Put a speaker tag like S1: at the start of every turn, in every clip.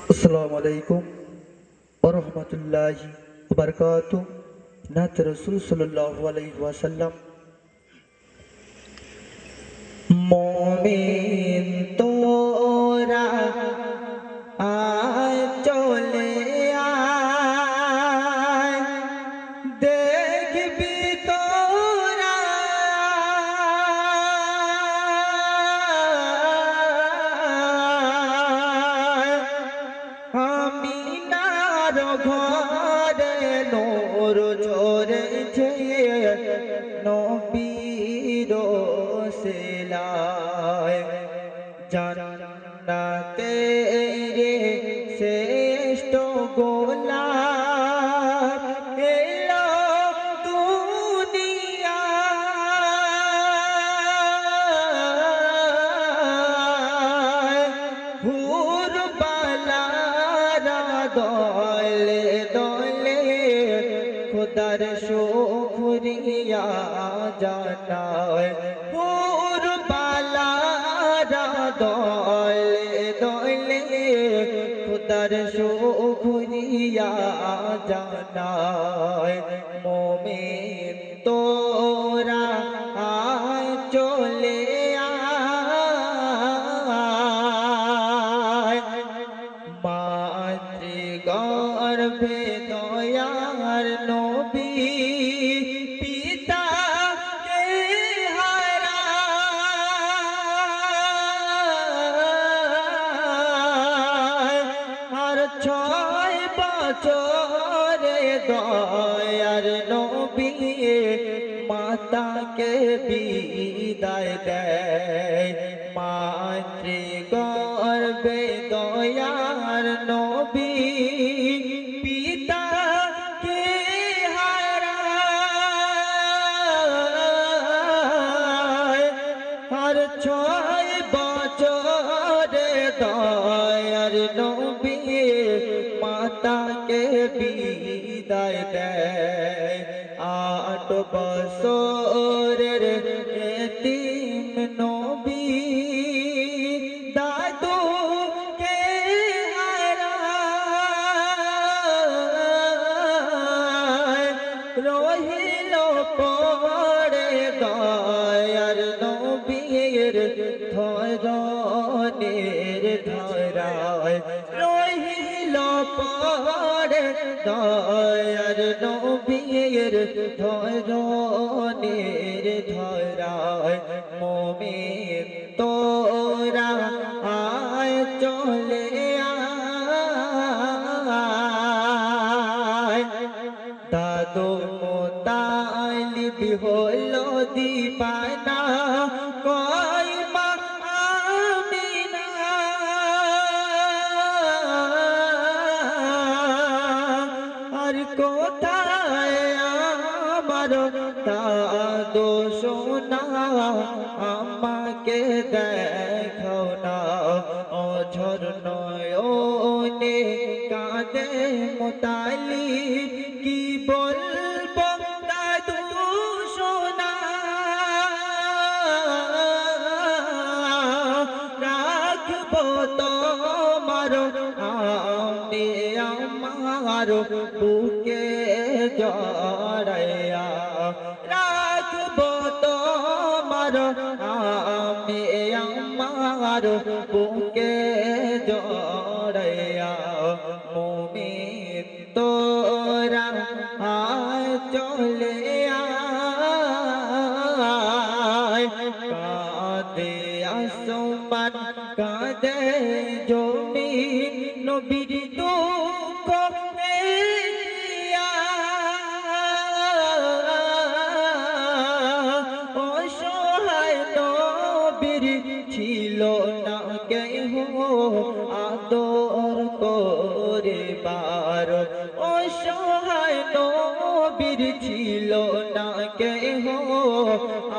S1: अस्सलामु अलैकुम वरहमतुल्लाहि वबरकातुहू। नात रसूल सल्लल्लाहु अलैहि वसल्लम। मोमिन तोरा आय चले आय, देखबी तोरा আমিনার ঘরে নূর ঝরেছে, নবীর সেলায় জান্নাতে রে শ্রেষ্ঠ গোলাপ এলো দুনিয়ায়। হুর বালারা দলে দলে খুদার শুকরিয়া জানায়। হুর বালারা দলে দলে খুদার শুকরিয়া জানায়। মোমিন তোরা আয় চলে আয়, মাতৃগর্ভে দয়ার নবী পিতাকে হারায়। আর 6 বছরে দয়ার নবী মাতাকে বিদায় দেয়। মাতৃগর্ভে দয়ার নবী পিতাকে হারায়। আর 6 বছরে দয়ার নবী মাতাকে বিদায় দেয়। 8 বছরের এতিম নবী দাদুকে হারায়। রহিল পড়ে দয়ার নবীর ধরনের ধরায়। রহিল পড়ে দয়ার নবীর ধরনের ধরায়। মোমিন তোরা আয় চলে আয়, দাদু মুতালিব হলো দিবানা কয় মা আমিনা। আর কোথায় আমার দাদু সোনা, আমাকে দেখাও না। অঝর নয়নে কাঁদে মুতালিব, কি বলবো দাদু সোনা। রাখবো তোমার আমি আমার বুকে জড়াইয়া। রাখবো তোমার আমি আমার বুকে জড়াইয়া। মুমিন তোরা আয় চলে আয়, কাঁদে আসমান কাঁদে জমিন নবীর দুঃখ দেখিয়া। অসহায় নবীর ছিল না কেহ আদর করিবার। অসহায় নবীর ছিল না কেহ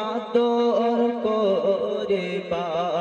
S1: আদর করিবার।